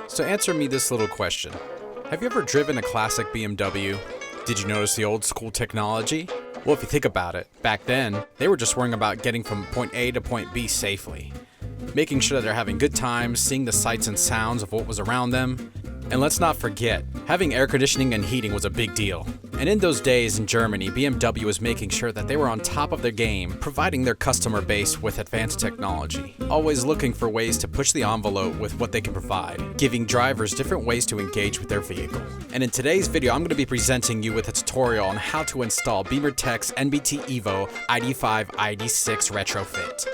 So answer me this little question. Have you ever driven a classic BMW? Did you notice the old school technology? Well, if you think about it, back then, they were just worrying about getting from point A to point B safely, making sure that they're having good times, seeing the sights and sounds of what was around them. And let's not forget, having air conditioning and heating was a big deal. And in those days in Germany, BMW was making sure that they were on top of their game, providing their customer base with advanced technology, always looking for ways to push the envelope with what they can provide, giving drivers different ways to engage with their vehicle. And in today's video, I'm going to be presenting you with a tutorial on how to install BimmerTech's NBT Evo ID5 ID6 retrofit.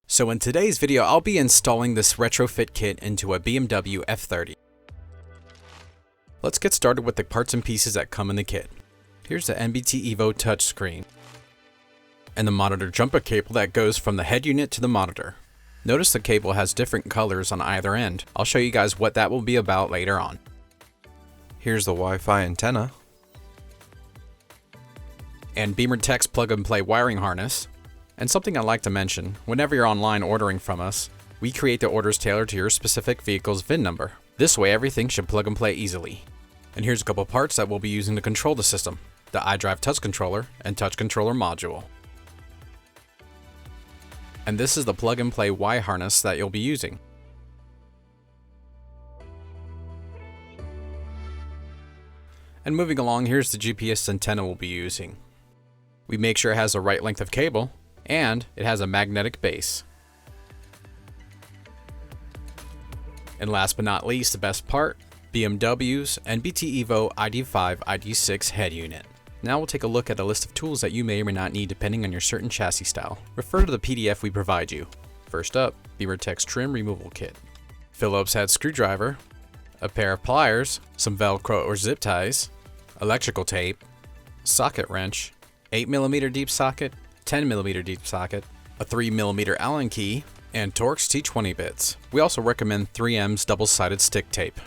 So in today's video, I'll be installing this retrofit kit into a BMW F30. Let's get started with the parts and pieces that come in the kit. Here's the NBT Evo touchscreen and the monitor jumper cable that goes from the head unit to the monitor. Notice the cable has different colors on either end. I'll show you guys what that will be about later on. Here's the Wi-Fi antenna and BimmerTech's plug-and-play wiring harness. And something I'd like to mention, whenever you're online ordering from us, we create the orders tailored to your specific vehicle's VIN number. This way everything should plug and play easily. And here's a couple parts that we'll be using to control the system: the iDrive touch controller and touch controller module. And this is the plug and play Y harness that you'll be using. And moving along, here's the GPS antenna we'll be using. We make sure it has the right length of cable, and it has a magnetic base. And last but not least, the best part, BMW's NBT Evo ID5 ID6 head unit. Now we'll take a look at a list of tools that you may or may not need depending on your certain chassis style. Refer to the PDF we provide you. First up, BimmerTech's trim removal kit, Phillips head screwdriver, a pair of pliers, some Velcro or zip ties, electrical tape, socket wrench, 8mm deep socket, 10mm deep socket, a 3mm Allen key, and Torx T20 bits. We also recommend 3M's double-sided stick tape.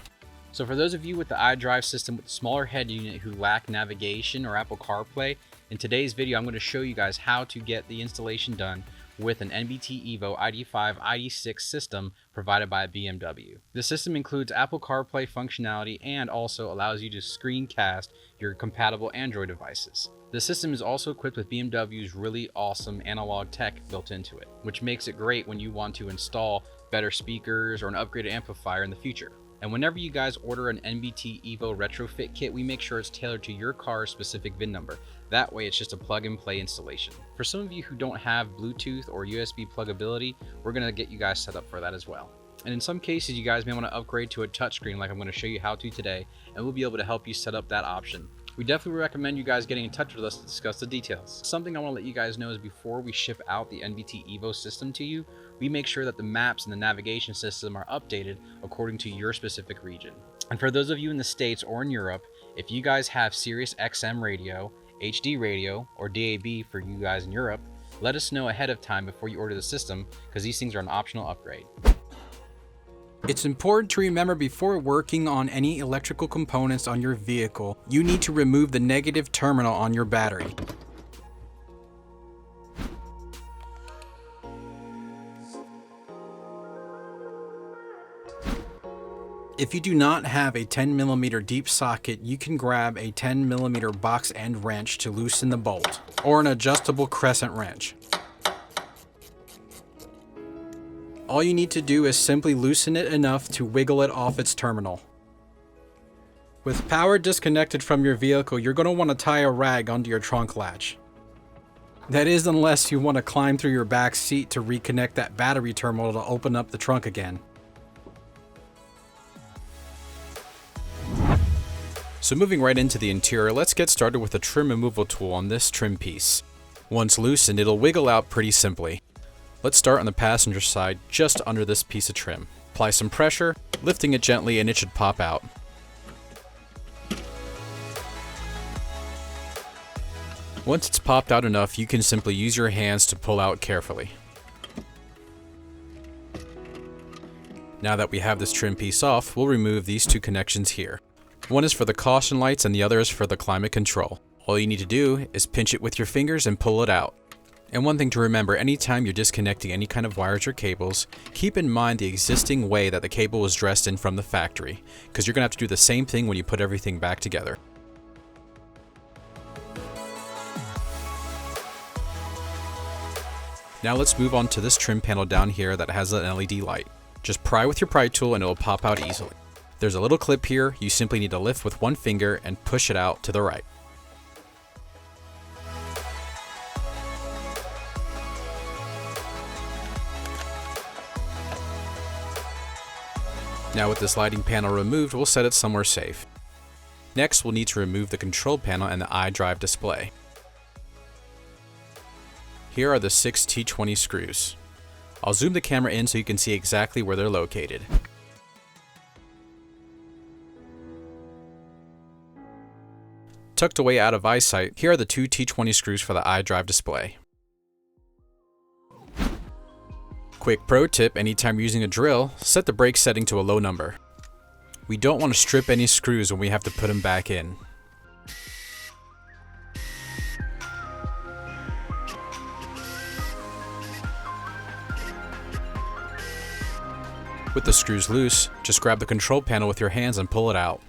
So for those of you with the iDrive system with a smaller head unit who lack navigation or Apple CarPlay, in today's video I'm going to show you guys how to get the installation done with an NBT Evo ID5 ID6 system provided by BMW. The system includes Apple CarPlay functionality and also allows you to screencast your compatible Android devices. The system is also equipped with BMW's really awesome analog tech built into it, which makes it great when you want to install better speakers or an upgraded amplifier in the future. And whenever you guys order an NBT Evo retrofit kit, we make sure it's tailored to your car's specific VIN number. That way it's just a plug and play installation. For some of you who don't have Bluetooth or USB pluggability, we're going to get you guys set up for that as well. And in some cases, you guys may want to upgrade to a touchscreen like I'm going to show you how to today, and we'll be able to help you set up that option. We definitely recommend you guys getting in touch with us to discuss the details. Something I want to let you guys know is before we ship out the NBT Evo system to you, we make sure that the maps and the navigation system are updated according to your specific region. And for those of you in the States or in Europe, if you guys have Sirius XM radio, HD radio, or DAB for you guys in Europe, let us know ahead of time before you order the system, because these things are an optional upgrade. It's important to remember before working on any electrical components on your vehicle, you need to remove the negative terminal on your battery. If you do not have a 10mm deep socket, you can grab a 10mm box end wrench to loosen the bolt, or an adjustable crescent wrench. All you need to do is simply loosen it enough to wiggle it off its terminal. With power disconnected from your vehicle, you're going to want to tie a rag onto your trunk latch. That is, unless you want to climb through your back seat to reconnect that battery terminal to open up the trunk again. So moving right into the interior, let's get started with the trim removal tool on this trim piece. Once loosened, it'll wiggle out pretty simply. Let's start on the passenger side, just under this piece of trim. Apply some pressure, lifting it gently, and it should pop out. Once it's popped out enough, you can simply use your hands to pull out carefully. Now that we have this trim piece off, we'll remove these two connections here. One is for the caution lights and the other is for the climate control. All you need to do is pinch it with your fingers and pull it out. And one thing to remember, anytime you're disconnecting any kind of wires or cables, keep in mind the existing way that the cable was dressed in from the factory, because you're going to have to do the same thing when you put everything back together. Now let's move on to this trim panel down here that has an LED light. Just pry with your pry tool and it will pop out easily. There's a little clip here, you simply need to lift with one finger and push it out to the right. Now with this lighting panel removed, we'll set it somewhere safe. Next, we'll need to remove the control panel and the iDrive display. Here are the 6 T20 screws. I'll zoom the camera in so you can see exactly where they're located. Tucked away out of eyesight, here are the 2 T20 screws for the iDrive display. Quick pro tip, anytime you're using a drill, set the brake setting to a low number. We don't want to strip any screws when we have to put them back in. With the screws loose, just grab the control panel with your hands and pull it out.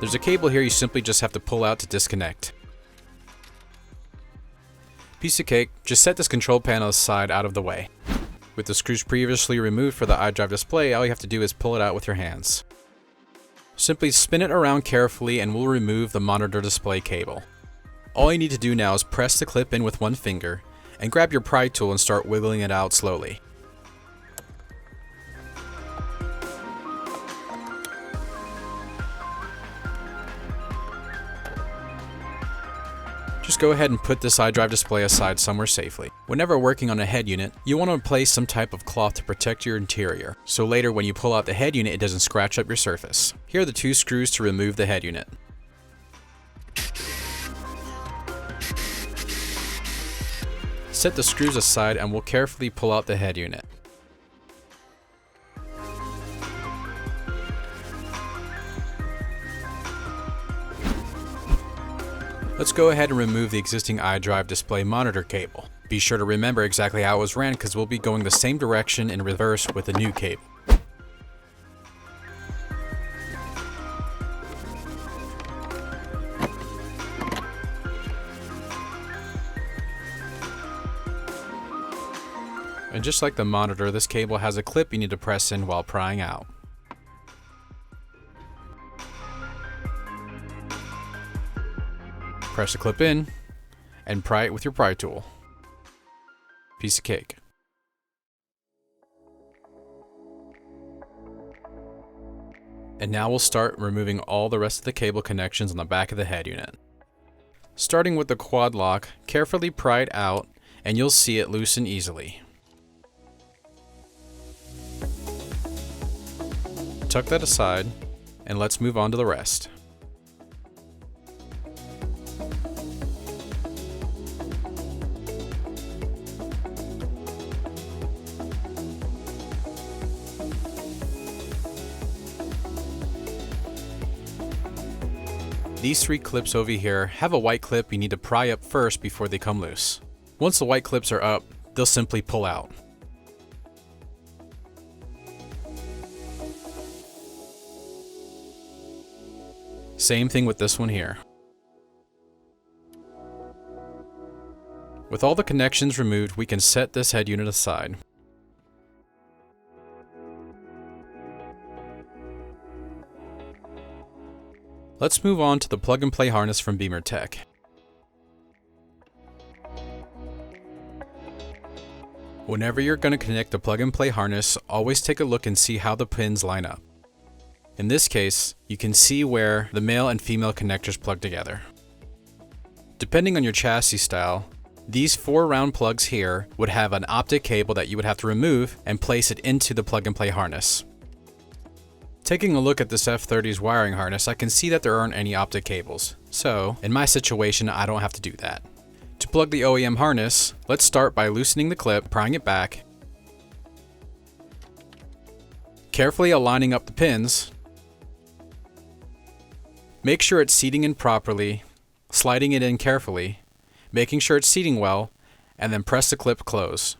There's a cable here you simply just have to pull out to disconnect. Piece of cake, just set this control panel aside out of the way. With the screws previously removed for the iDrive display, all you have to do is pull it out with your hands. Simply spin it around carefully and we'll remove the monitor display cable. All you need to do now is press the clip in with one finger and grab your pry tool and start wiggling it out slowly. Just go ahead and put this iDrive display aside somewhere safely. Whenever working on a head unit, you want to place some type of cloth to protect your interior, so later when you pull out the head unit it doesn't scratch up your surface. Here are the 2 screws to remove the head unit. Set the screws aside and we'll carefully pull out the head unit. Let's go ahead and remove the existing iDrive display monitor cable. Be sure to remember exactly how it was ran because we'll be going the same direction in reverse with the new cable. And just like the monitor, this cable has a clip you need to press in while prying out. Press the clip in and pry it with your pry tool. Piece of cake. And now we'll start removing all the rest of the cable connections on the back of the head unit. Starting with the quad lock, carefully pry it out and you'll see it loosen easily. Tuck that aside and let's move on to the rest. These 3 clips over here have a white clip you need to pry up first before they come loose. Once the white clips are up, they'll simply pull out. Same thing with this one here. With all the connections removed, we can set this head unit aside. Let's move on to the plug-and-play harness from BimmerTech. Whenever you're going to connect the plug-and-play harness, always take a look and see how the pins line up. In this case, you can see where the male and female connectors plug together. Depending on your chassis style, these 4 round plugs here would have an optic cable that you would have to remove and place it into the plug-and-play harness. Taking a look at this F30's wiring harness, I can see that there aren't any optic cables. So, in my situation, I don't have to do that. To plug the OEM harness, let's start by loosening the clip, prying it back, Carefully aligning up the pins, make sure it's seating in properly, sliding it in carefully, making sure it's seating well, and then press the clip close.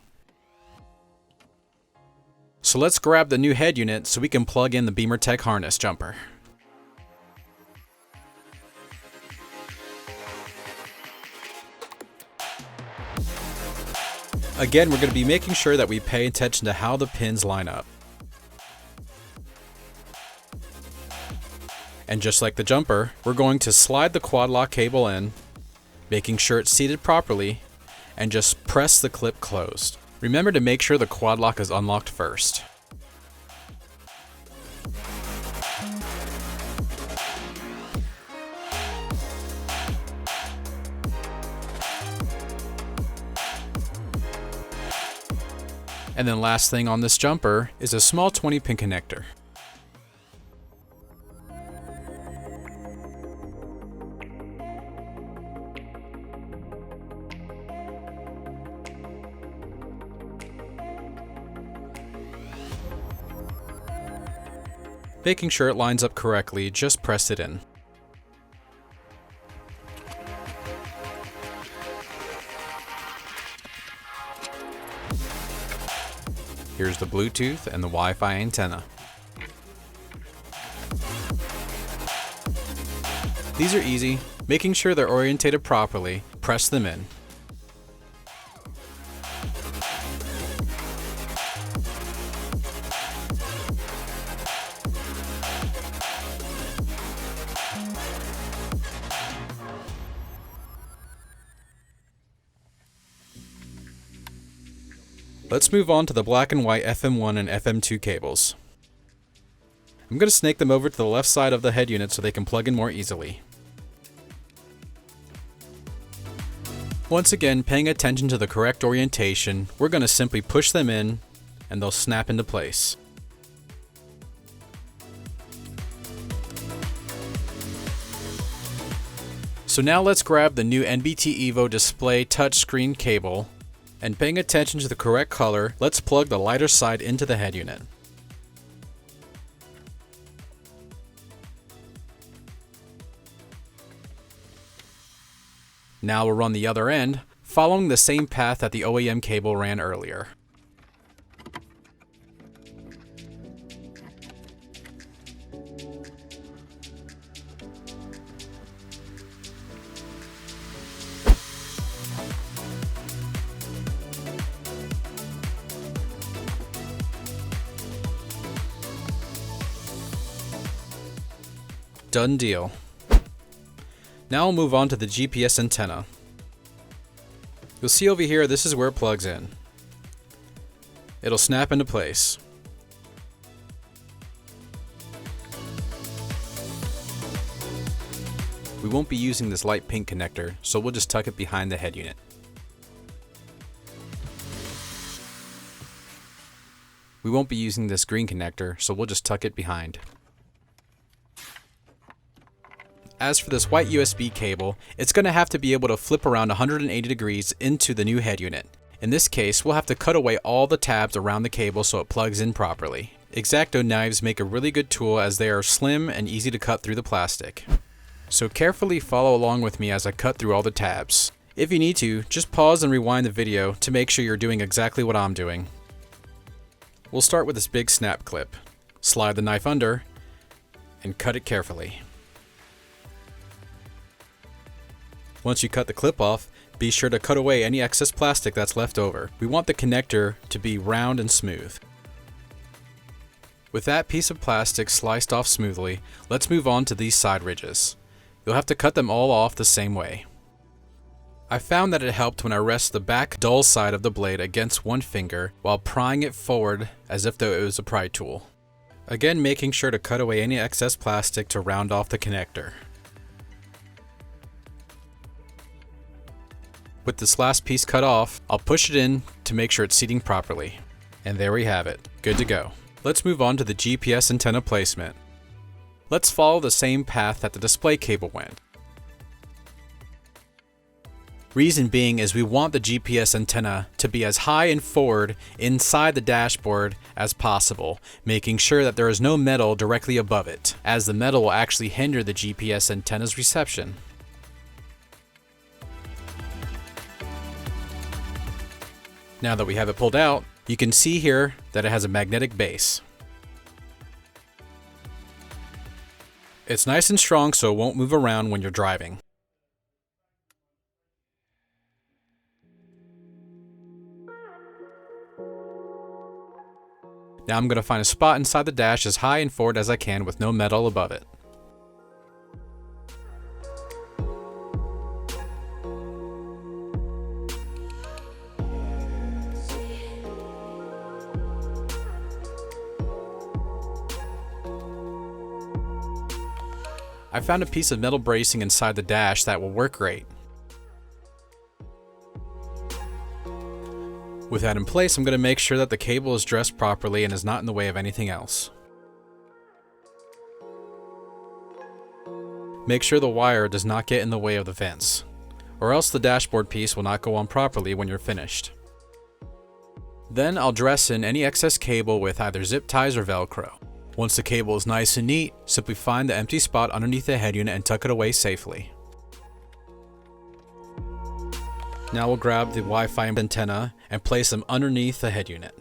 So let's grab the new head unit so we can plug in the BimmerTech harness jumper. Again, we're going to be making sure that we pay attention to how the pins line up. And just like the jumper, we're going to slide the quad lock cable in, making sure it's seated properly, and just press the clip closed. Remember to make sure the quad lock is unlocked first. And then last thing on this jumper is a small 20-pin connector. Making sure it lines up correctly, just press it in. Here's the Bluetooth and the Wi-Fi antenna. These are easy. Making sure they're orientated properly, press them in. Let's move on to the black and white FM1 and FM2 cables. I'm going to snake them over to the left side of the head unit so they can plug in more easily. Once again, paying attention to the correct orientation, we're going to simply push them in and they'll snap into place. So now let's grab the new NBT Evo display touchscreen cable, and paying attention to the correct color, let's plug the lighter side into the head unit. Now we'll run the other end, following the same path that the OEM cable ran earlier. Done deal. Now we'll move on to the GPS antenna. You'll see over here, this is where it plugs in. It'll snap into place. We won't be using this light pink connector, so we'll just tuck it behind the head unit. We won't be using this green connector, so we'll just tuck it behind. As for this white USB cable, it's going to have to be able to flip around 180 degrees into the new head unit. In this case, we'll have to cut away all the tabs around the cable so it plugs in properly. X-Acto knives make a really good tool as they are slim and easy to cut through the plastic. So carefully follow along with me as I cut through all the tabs. If you need to, just pause and rewind the video to make sure you're doing exactly what I'm doing. We'll start with this big snap clip. Slide the knife under and cut it carefully. Once you cut the clip off, be sure to cut away any excess plastic that's left over. We want the connector to be round and smooth. With that piece of plastic sliced off smoothly, let's move on to these side ridges. You'll have to cut them all off the same way. I found that it helped when I rest the back dull side of the blade against one finger while prying it forward as if though it was a pry tool. Again, making sure to cut away any excess plastic to round off the connector. With this last piece cut off, I'll push it in to make sure it's seating properly. And there we have it, good to go. Let's move on to the GPS antenna placement. Let's follow the same path that the display cable went. Reason being is we want the GPS antenna to be as high and forward inside the dashboard as possible, making sure that there is no metal directly above it, as the metal will actually hinder the GPS antenna's reception. Now that we have it pulled out, you can see here that it has a magnetic base. It's nice and strong so it won't move around when you're driving. Now I'm going to find a spot inside the dash as high and forward as I can with no metal above it. I found a piece of metal bracing inside the dash that will work great. With that in place, I'm going to make sure that the cable is dressed properly and is not in the way of anything else. Make sure the wire does not get in the way of the vents, or else the dashboard piece will not go on properly when you're finished. Then I'll dress in any excess cable with either zip ties or Velcro. Once the cable is nice and neat, simply find the empty spot underneath the head unit and tuck it away safely. Now we'll grab the Wi-Fi antenna and place them underneath the head unit.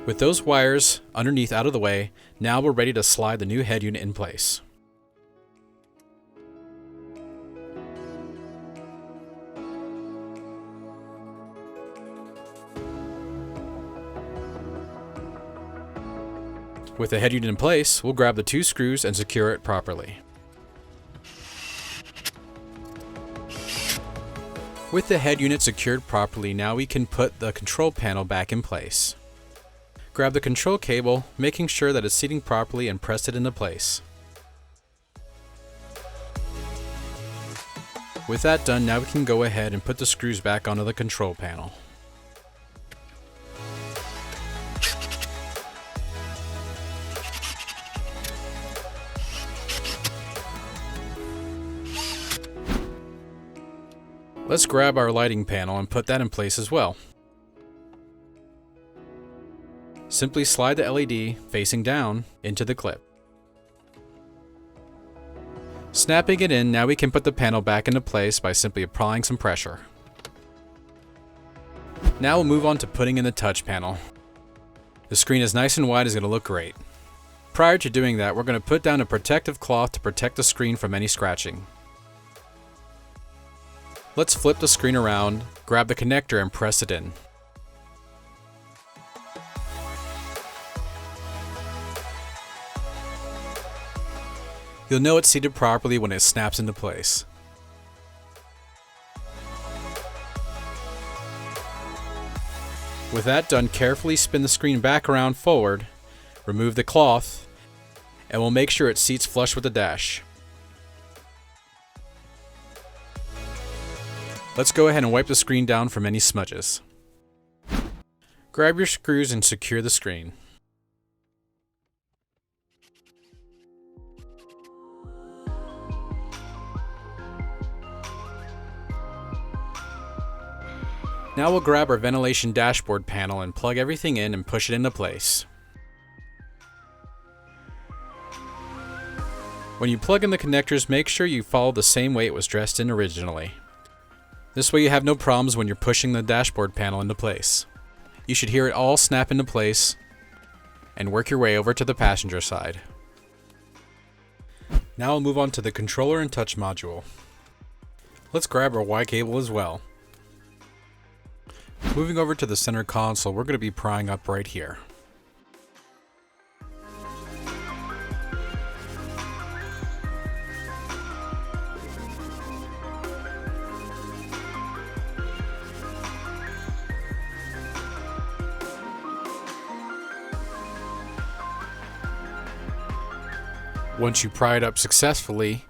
With those wires underneath out of the way, now we're ready to slide the new head unit in place. With the head unit in place, we'll grab the 2 screws and secure it properly. With the head unit secured properly, now we can put the control panel back in place. Grab the control cable, making sure that it's seating properly, and press it into place. With that done, now we can go ahead and put the screws back onto the control panel. Let's grab our lighting panel and put that in place as well. Simply slide the LED facing down into the clip. Snapping it in, now we can put the panel back into place by simply applying some pressure. Now we'll move on to putting in the touch panel. The screen is nice and wide, is going to look great. Prior to doing that, we're going to put down a protective cloth to protect the screen from any scratching. Let's flip the screen around, grab the connector and press it in. You'll know it's seated properly when it snaps into place. With that done, carefully spin the screen back around forward, remove the cloth, and we'll make sure it seats flush with the dash. Let's go ahead and wipe the screen down from any smudges. Grab your screws and secure the screen. Now we'll grab our ventilation dashboard panel and plug everything in and push it into place. When you plug in the connectors, make sure you follow the same way it was dressed in originally. This way you have no problems when you're pushing the dashboard panel into place. You should hear it all snap into place and work your way over to the passenger side. Now we'll move on to the controller and touch module. Let's grab our Y cable as well. Moving over to the center console, we're going to be prying up right here. Once you pry it up successfully,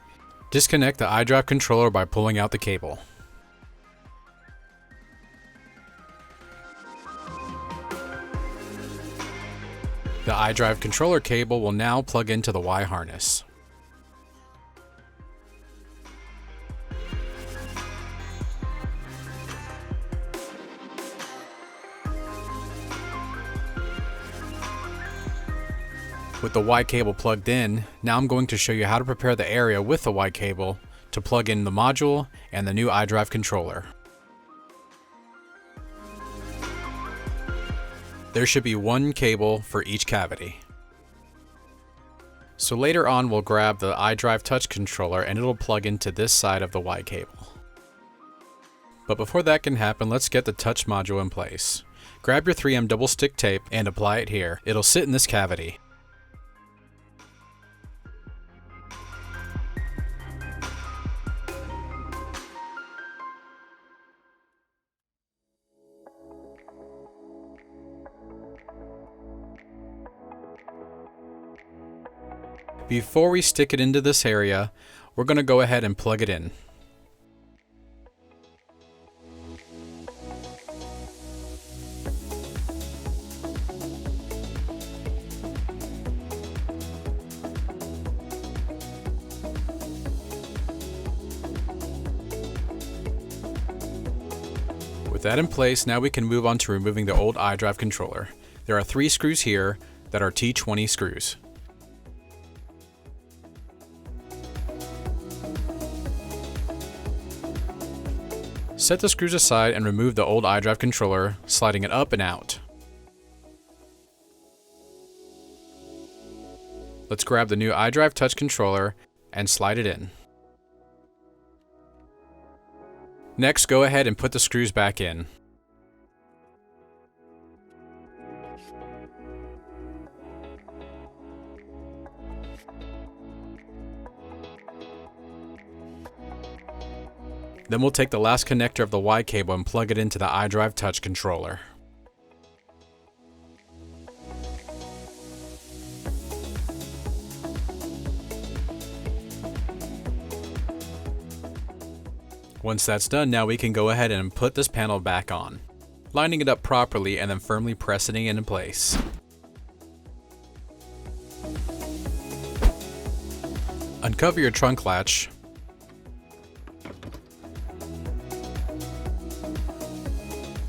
disconnect the iDrive controller by pulling out the cable. The iDrive controller cable will now plug into the Y harness. With the Y cable plugged in, now I'm going to show you how to prepare the area with the Y cable to plug in the module and the new iDrive controller. There should be one cable for each cavity. So later on we'll grab the iDrive touch controller and it'll plug into this side of the Y cable. But before that can happen, let's get the touch module in place. Grab your 3M double stick tape and apply it here. It'll sit in this cavity. Before we stick it into this area, we're going to go ahead and plug it in. With that in place, now we can move on to removing the old iDrive controller. There are 3 screws here that are T20 screws. Set the screws aside and remove the old iDrive controller, sliding it up and out. Let's grab the new iDrive touch controller and slide it in. Next, go ahead and put the screws back in. Then we'll take the last connector of the Y cable and plug it into the iDrive touch controller. Once that's done, now we can go ahead and put this panel back on, lining it up properly and then firmly pressing it into place. Uncover your trunk latch.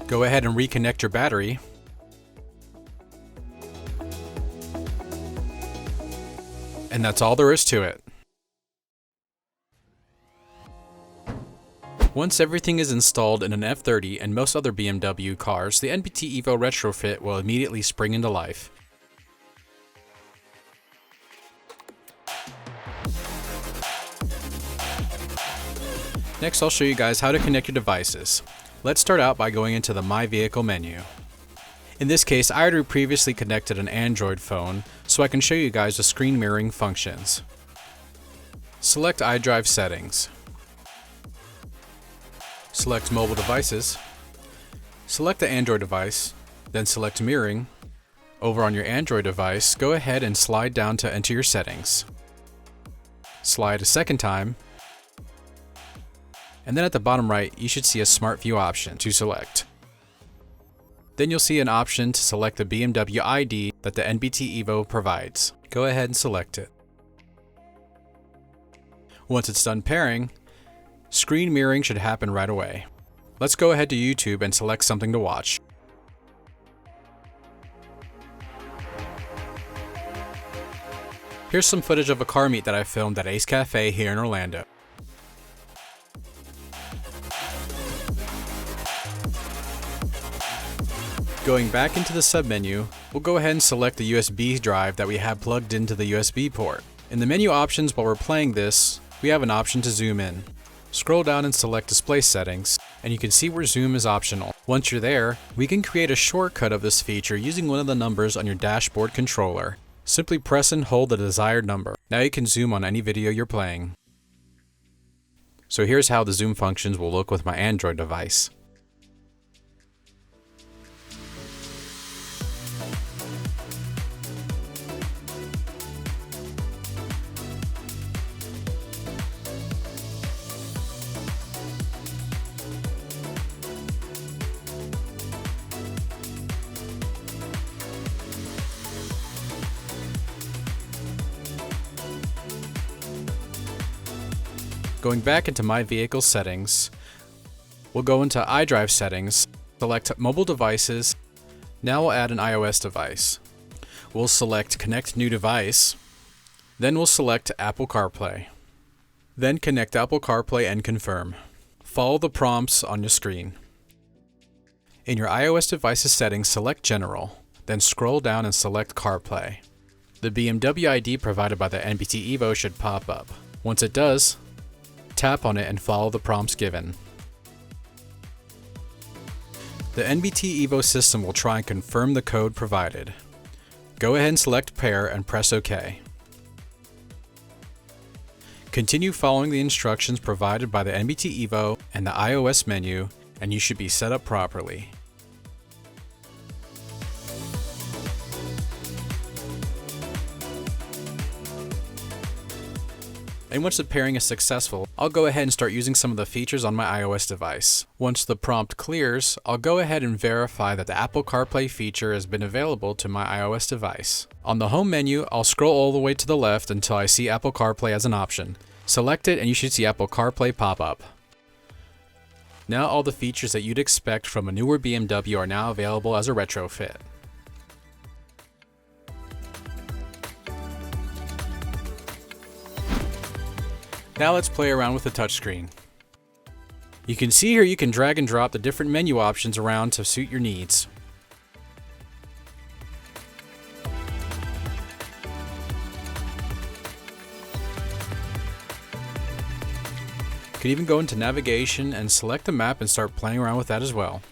Go ahead and reconnect your battery. And that's all there is to it. Once everything is installed in an F30 and most other BMW cars, the NBT Evo retrofit will immediately spring into life. Next, I'll show you guys how to connect your devices. Let's start out by going into the My Vehicle menu. In this case, I already previously connected an Android phone, so I can show you guys the screen mirroring functions. Select iDrive settings. Select mobile devices. Select the Android device, then select mirroring. Over on your Android device, go ahead and slide down to enter your settings. Slide a second time. And then at the bottom right, you should see a Smart View option to select. Then you'll see an option to select the BMW ID that the NBT Evo provides. Go ahead and select it. Once it's done pairing, screen mirroring should happen right away. Let's go ahead to YouTube and select something to watch. Here's some footage of a car meet that I filmed at Ace Cafe here in Orlando. Going back into the submenu, we'll go ahead and select the USB drive that we have plugged into the USB port. In the menu options while we're playing this, we have an option to zoom in. Scroll down and select display settings, and you can see where zoom is optional. Once you're there, we can create a shortcut of this feature using one of the numbers on your dashboard controller. Simply press and hold the desired number. Now you can zoom on any video you're playing. So here's how the zoom functions will look with my Android device. Going back into My Vehicle settings, we'll go into iDrive settings, select Mobile Devices. Now we'll add an iOS device. We'll select Connect New Device. Then we'll select Apple CarPlay. Then connect Apple CarPlay and confirm. Follow the prompts on your screen. In your iOS devices settings, select General, then scroll down and select CarPlay. The BMW ID provided by the NBT Evo should pop up. Once it does, tap on it and follow the prompts given. The NBT Evo system will try and confirm the code provided. Go ahead and select Pair and press OK. Continue following the instructions provided by the NBT Evo and the iOS menu, and you should be set up properly. And once the pairing is successful, I'll go ahead and start using some of the features on my iOS device. Once the prompt clears, I'll go ahead and verify that the Apple CarPlay feature has been available to my iOS device. On the home menu, I'll scroll all the way to the left until I see Apple CarPlay as an option. Select it and you should see Apple CarPlay pop up. Now all the features that you'd expect from a newer BMW are now available as a retrofit. Now let's play around with the touchscreen. You can see here you can drag and drop the different menu options around to suit your needs. You can even go into navigation and select a map and start playing around with that as well.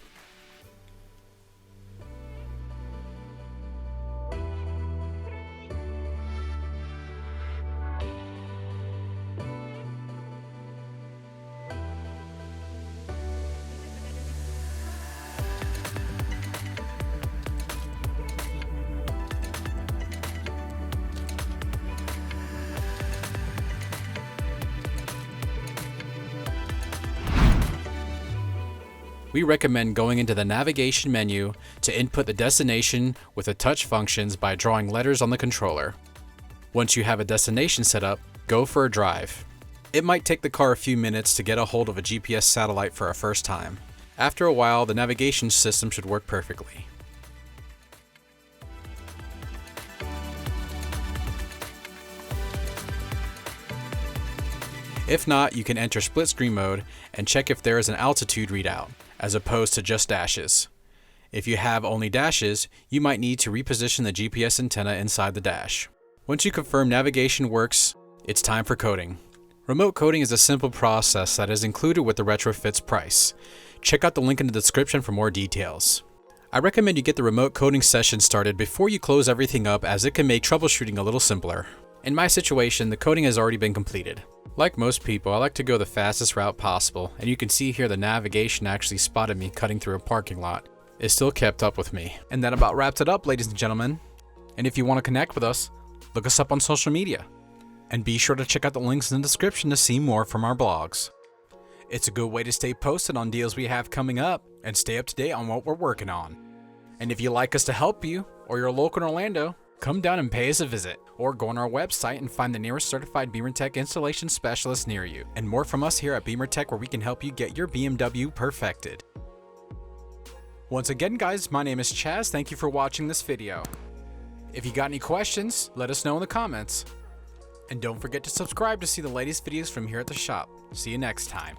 We recommend going into the navigation menu to input the destination with the touch functions by drawing letters on the controller. Once you have a destination set up, go for a drive. It might take the car a few minutes to get a hold of a GPS satellite for a first time. After a while, the navigation system should work perfectly. If not, you can enter split screen mode and check if there is an altitude readout, as opposed to just dashes. If you have only dashes, you might need to reposition the GPS antenna inside the dash. Once you confirm navigation works, it's time for coding. Remote coding is a simple process that is included with the retrofit's price. Check out the link in the description for more details. I recommend you get the remote coding session started before you close everything up, as it can make troubleshooting a little simpler. In my situation, the coding has already been completed. Like most people, I like to go the fastest route possible, and you can see here the navigation actually spotted me cutting through a parking lot. It still kept up with me. And that about wraps it up, ladies and gentlemen. And if you want to connect with us, look us up on social media. And be sure to check out the links in the description to see more from our blogs. It's a good way to stay posted on deals we have coming up and stay up to date on what we're working on. And if you'd like us to help you, or you're local in Orlando, come down and pay us a visit, or go on our website and find the nearest certified BimmerTech installation specialist near you. And more from us here at BimmerTech, where we can help you get your BMW perfected. Once again, guys, my name is Chaz. Thank you for watching this video. If you got any questions, let us know in the comments. And don't forget to subscribe to see the latest videos from here at the shop. See you next time.